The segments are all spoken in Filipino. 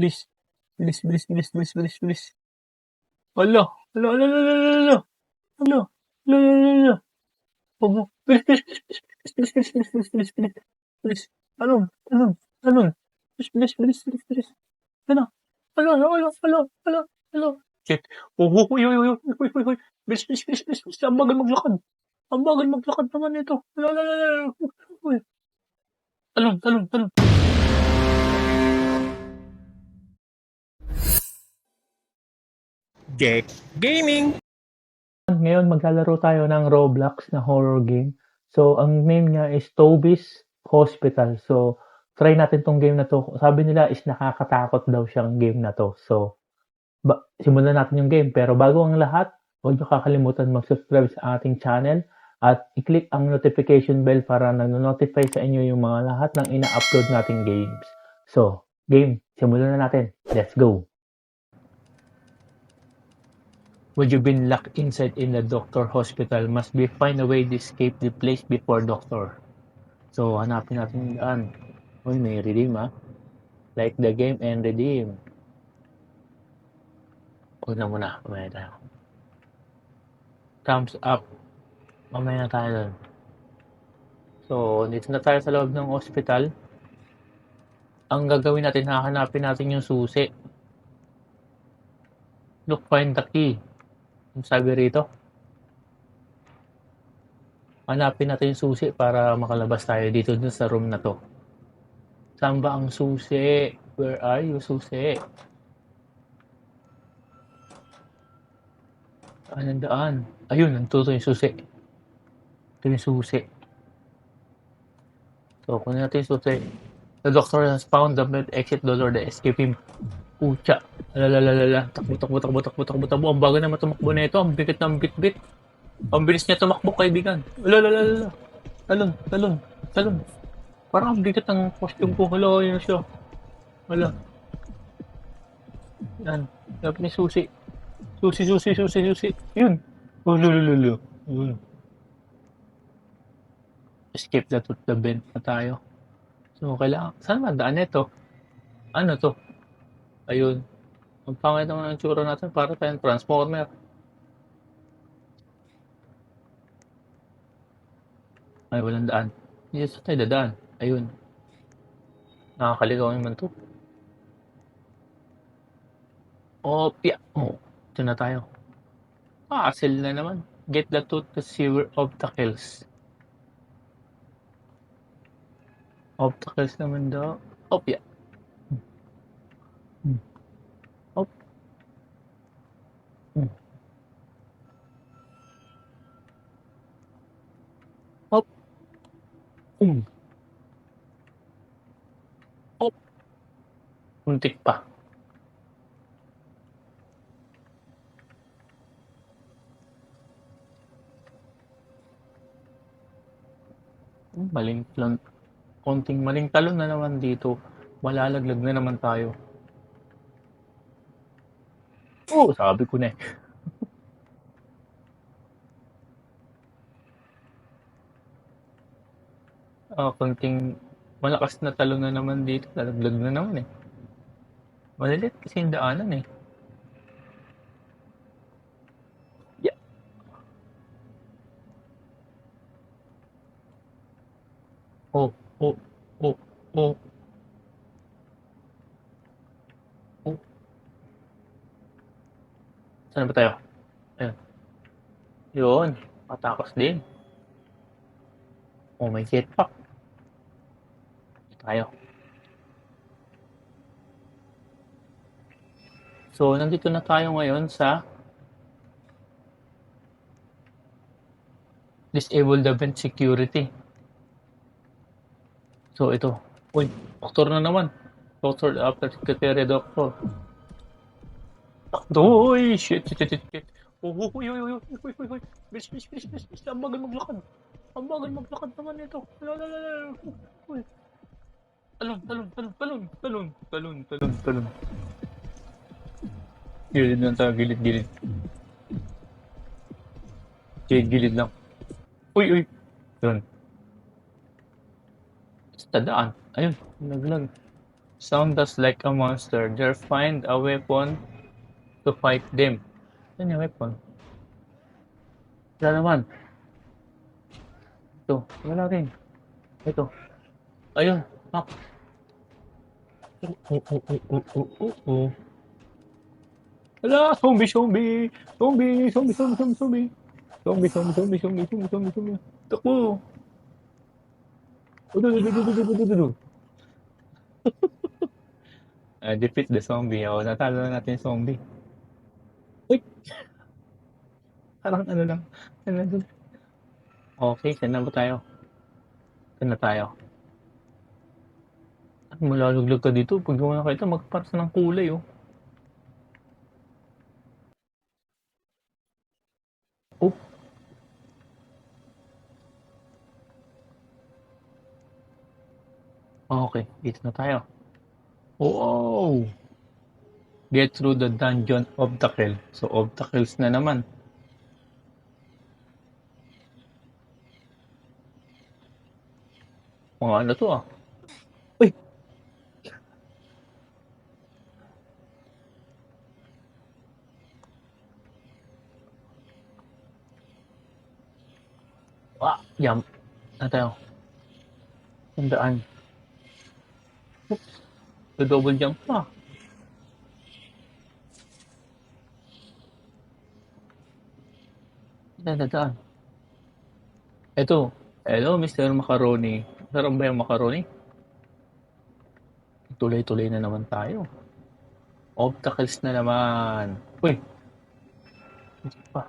Bilis. Bilis, bilis, bilis, bilis, bilis, bilis. Hala. Hala, hala, hala, hala, hala. Hala. Hala, hala, hala, hala. Obo. Bilis, bilis, bilis, bilis, bilis, bilis, bilis, bilis, bilis, bilis. Talon, talon, talon. Bilis, bilis, bilis, bilis, bilis. Hala. Hala, hala, hala, hala, hala, hala. Shit. Oh, uy, uy, uy, uy, uy, uy, uy. Bilis, bilis, bilis, bilis, bilis. Ang bagal maglakad. Ang bagal maglakad naman ito. Hala, hala, hala, hala. Uy. Talon, talon, talon. Jack Gaming! Ngayon maglalaro tayo ng Roblox na horror game. So, ang name niya is Toby's Hospital. So, try natin tong game na to. Sabi nila is nakakatakot daw siyang game na to. So, simulan natin yung game. Pero bago ang lahat, huwag niyo kakalimutan mag-subscribe sa ating channel at i-click ang notification bell para nag-notify sa inyo yung mga lahat ng ina-upload nating games. So, game, simulan na natin. Let's go! Would you been locked inside in the doctor hospital must be find a way to escape the place before doctor. So, hanapin natin yung daan. Uy, may redeem Like the game and redeem. Huwag na muna. Mamaya tayo. Thumbs up. Mamaya na tayo dun. So, dito na tayo sa loob ng hospital. Ang gagawin natin, hahanapin natin yung susi. Look, find the key. Ang sabi rito. Hanapin natin yung susi para makalabas tayo dito dun sa room na to. Saan ba ang susi? Where are you, susi? Anong daan? Ayun, nandito yung susi. Ito yung susi. So, kunin natin yung susi. The doctor has found the med exit door to escape him. Pucha. Alalalala. Takbo, takbo, takbo, takbo, takbo, takbo. Ang bagal naman tumakbo na ito. Ang bigat ng bit-bit. Ang bilis niya tumakbo, kaibigan. Alalalala. Talon, talon, talon. Parang ang bigat ng costume ko. Hala, yun siya. Hala. Yan. Dapat ni susi. Susi, susi, susi, susi. Yun. Ululululo. Escape that with the vent na tayo. So, kailangan. Saan madaan ito? Ano to? Ayun. Ang pangit naman ang tsura natin para tayong transformer. Ay, walang daan. Hindi sa tayo dadaan. Ayun. Nakakaligaw naman to. Opya. Oh, ito na tayo. Hassle na naman. Get the tooth to sewer obstacles. Obstacles naman daw. Opya. Op. Op. Op. Muntik pa. Maling talon. Konting maling talon na naman dito. Malalaglag na naman tayo. Oh, sabi ko na eh. Konting malakas na talon na naman dito. Lalaglag na naman eh. Malilit kasi yung daanan eh. Yeah. Oh, oh, oh, oh. Oh. Saan ba tayo? Ayun. Yun. Patakas din. Oh, may jetpack. Tayo. So, nandito na tayo ngayon sa disable the vent security. So, ito. Uy, doktor na naman. Doctor, after secretary, doctor. Uy, shit, shit, shit, shit. Uy, uy, uy, uy, uy, uy, uy. Bilis, bilis, bilis, bilis, bilis. Ang bagal maglakad. Ang bagal maglakad naman ito. Lalalala. Uy. Talon, talon, talon, talon, talon, talon, talon, talon. Gilid lang tayo, gilid, gilid. Gilid, gilid lang. Uy, uy. Yun. Sa daan. Ayun, naglag. Sound us like a monster. There find a weapon to fight them. Ano yung weapon? Wala naman. Ito. Wala rin. Ito. Ayun. Pak. Oh. Wala! Zombie, zombie! Zombie, zombie, zombie, zombie, zombie! Zombie, zombie, zombie, zombie, zombie, zombie, zombie. Takbo! Udu. Defeat the zombie. O, natalo na natin yung zombie. Uy! Parang ano lang. Ano dun? Okay, saan na ba tayo? Saan na tayo? Malaluglag ka dito. Pag gawa na kita, magparsa ng kulay, oh. Oh, okay. Dito na tayo. Wow! Get through the dungeon obstacle. So, obstacles na naman. Mga ano to, ah. Uy! Jump. Na tayo. Tandaan. Double jump pa. Tandaan. Ito. Hello, Mr. Macaroni. Sarap ba yung macaroni? Tuloy-tuloy na naman tayo. Obstacles na naman. Uy! Ito pa.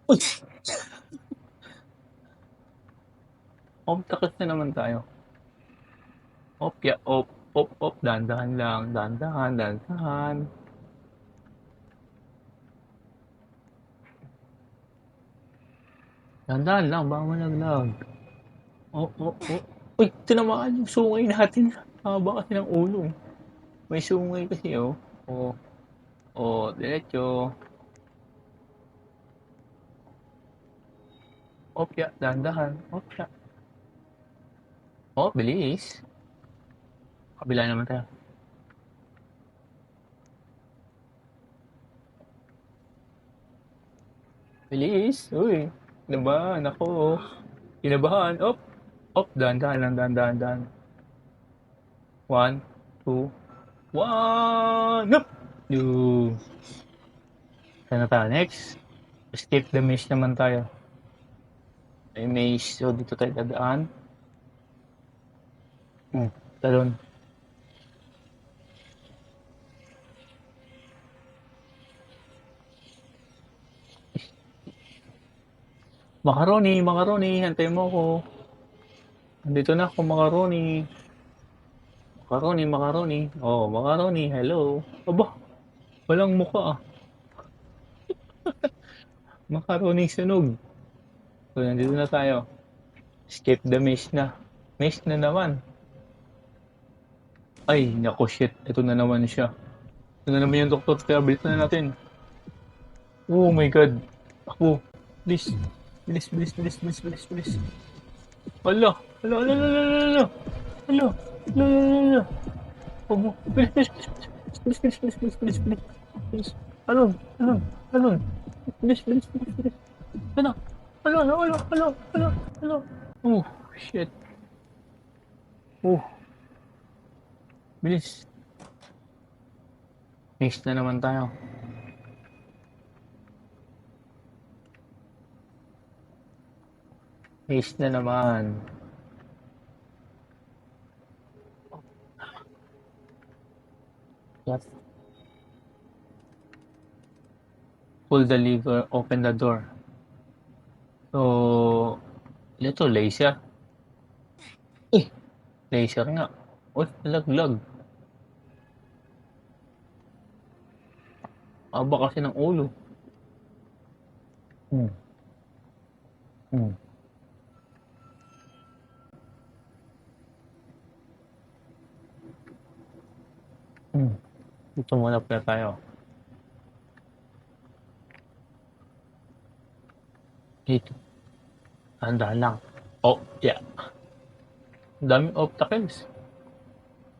Uy! Obstacles na naman tayo. Op, ya, op. Dandahan lang. Dandahan. Dandahan lang, baka malaglag. Oh. Uy, tinamaan yung sungay natin. Haba kasi ng ulo. May sungay kasi, oh. Diretso. Opya, dahan-dahan. Opya. Oh, bilis. Kabila naman tayo. Bilis. Uy, kinabahan ako. Kinabahan. Op, dahan-dahan lang, dahan-dahan. 1, 2, 1. Up! Yung. Saan na tayo? Next. Escape the maze naman tayo. May maze. So, dito tayo dadaan. Talon. Macaroni. Hantay mo ako. Andito na ako, macaroni. Macaroni. Oh, macaroni. Hello. Aba, walang mukha ah. Macaroni sunog. So, nandito na tayo. Escape the maze na. Maze na naman. Ay, naku shit. Ito na naman siya. Ito na naman yung doktor. Kaya bilis na natin. Oh my god. Ako. Bilis. Hala. Hala. Obo. Bilis. Alon. Bilis. Hala. Oh, shit. Oh, bilis. Maze na naman tayo. Maze na naman. Yes. Pull the lever, open the door. So, ito, laser. Eh, laser nga. Uy, nalaglag. Aba kasi ng ulo. Hmm. Dito muna pala tayo. Dito. Tandaan lang. Oh, yeah. Daming obstacles.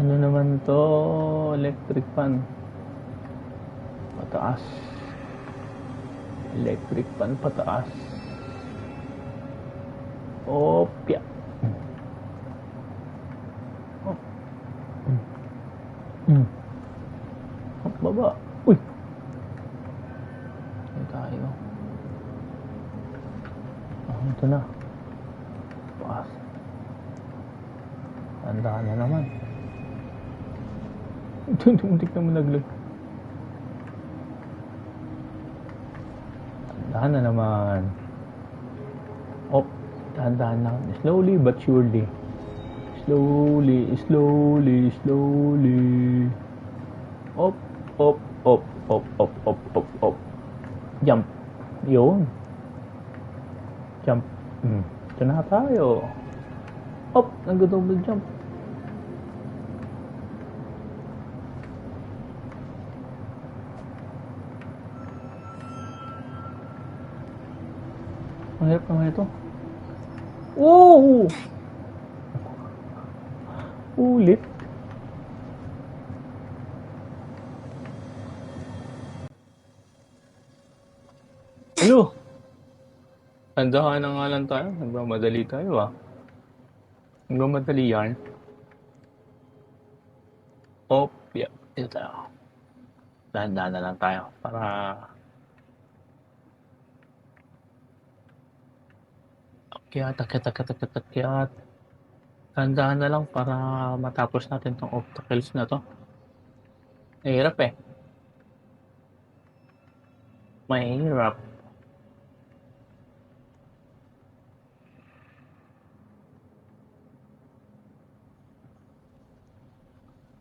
Ano naman to? Electric fan. Pataas. Electric fan pataas. Opya. Oh. Baba. Uy! Saan tayo? Ito na. Pataas. Tandaan na naman. Ito, muntik na malaglag. Tandaan na naman. Oh, tandaan lang. Slowly but surely. Slowly. Op. Jump. Yun. Jump. Ito na tayo. Op, nag-double jump. Ang hirap naman ito. Oh! Ulit. Hello? Tandaan na nga lang tayo. Nagmamadali tayo ah. Nagmamadali yan. Yeah. Ito tayo. Dahan-dahan na lang tayo para akyat. Dahan-dahan na lang para matapos natin tong obstacles na to. Mahirap eh. Mahirap.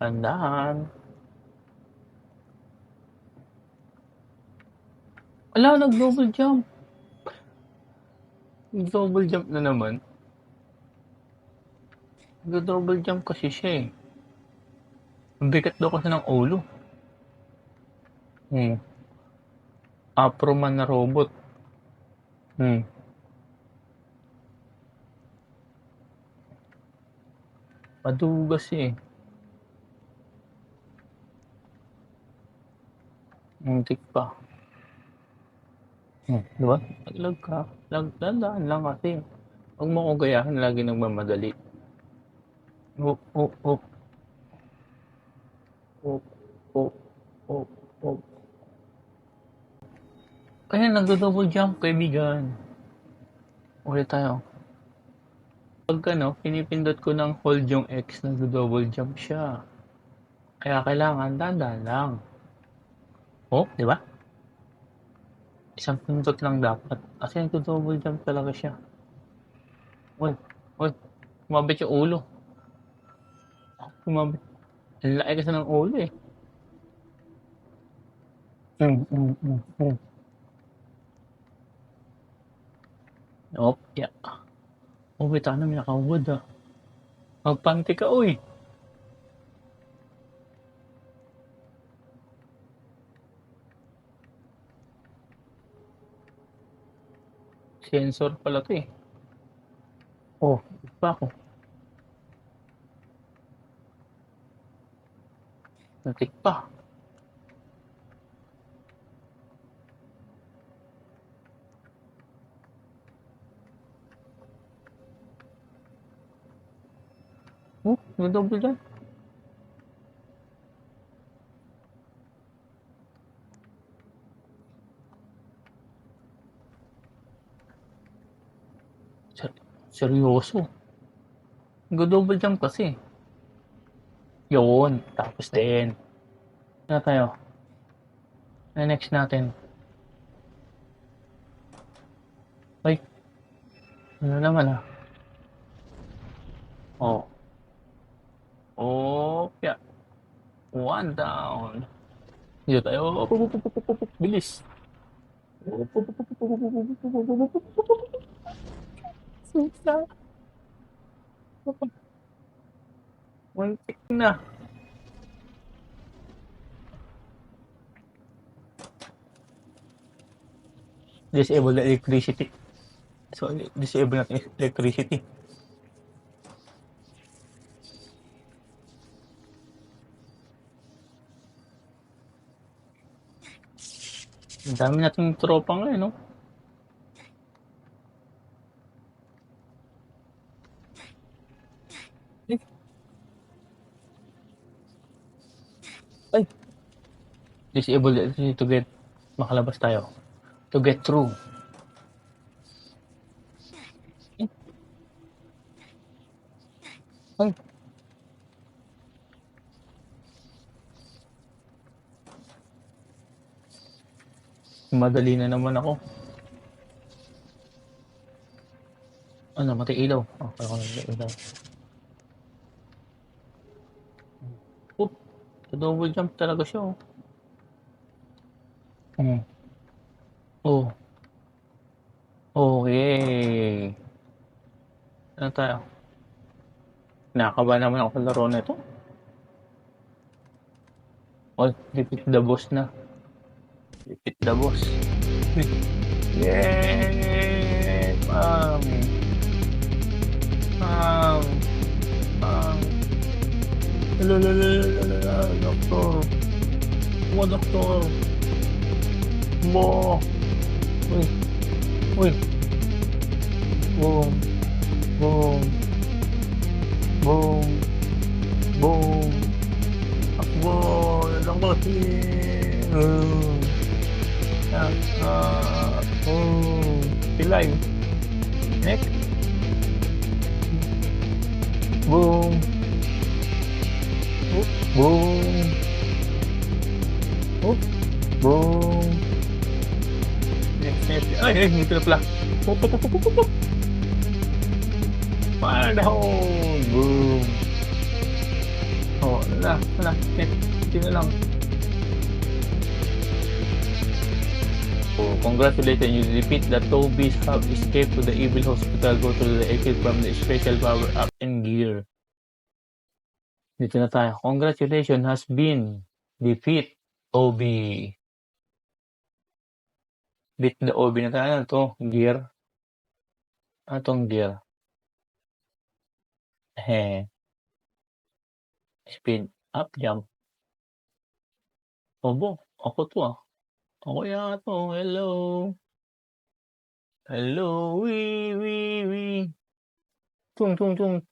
Tandaan. Ala, nag-double jump. Double jump na naman. Nag-double jump kasi siya eh. Ang bigat daw kasi ng ulo. Afro-man na robot. Madugas eh. Muntik pa. Diba? Lag ka. Tandaan lang kasi. Huwag mo kong gayahin lagi nagmamadali. Kaya nagdo-double jump, kaibigan. Ulit tayo. Pag pinipindot ko ng hold yung X, nagdo-double jump siya. Kaya kailangan dandan lang. Di ba? Isang pindot lang dapat. Kasi nagdo-double jump talaga siya. Uy, kumabit yung ulo. Kumabit. Ang laki kasi ng ulo eh. Yeah. Bitaw na, may naka-wood ah. Magpanti ka, uy. Sensor pala to eh. Pa ako. Natik pa. Double dyan. Seryoso. Double jump kasi. Yun. Tapos din. Na tayo. Na next natin. Ay. Ano naman ah. Yeah. One down. Dito tayo. Bilis. Muntik na. Disable the electricity. So, disable natin electricity. Ang dami nating tropa ngayon, no? Eh, ay, disable to get, makalabas tayo. To get through. Eh, ay, madali na naman ako. Ano, matay ilaw. Oh, kaya ko ilaw. Oh, double jump talaga siya, oh. Hmm. Oh, okay. Ano tayo? Nakakaba naman ako sa laro na ito. Oh, defeat the boss na. Defeat the boss. Yay! Bam! Bam! Bam! Doktor! Mo, doktor! Mo! Uy! Uy! Boom! Boom! Boom! Boom! Takbo! Takbo! Pilay! Neck! Boom! Boom! Boom! Next. Ay, dito na pala. Fire the hole! Boom! Oh, wala. Dito na lang. Oh, congratulations, you defeat the Tobies, have escaped to the evil hospital, go to the exit from the special power up and gear. Dito na tayo. Congratulations has been defeat OB. Beat the OB na tayo. Ano to? Gear? Ano tong gear? Speed up, jump. Obo, ako to ah. Ako yata to. Hello. Hello. Wee. Tung. Tung.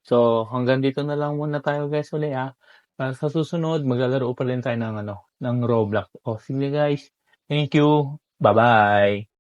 So, hanggang dito na lang muna tayo guys uli ah. Sa susunod, maglalaro pa rin tayo ng Roblox. O, sige guys. Thank you. Bye-bye.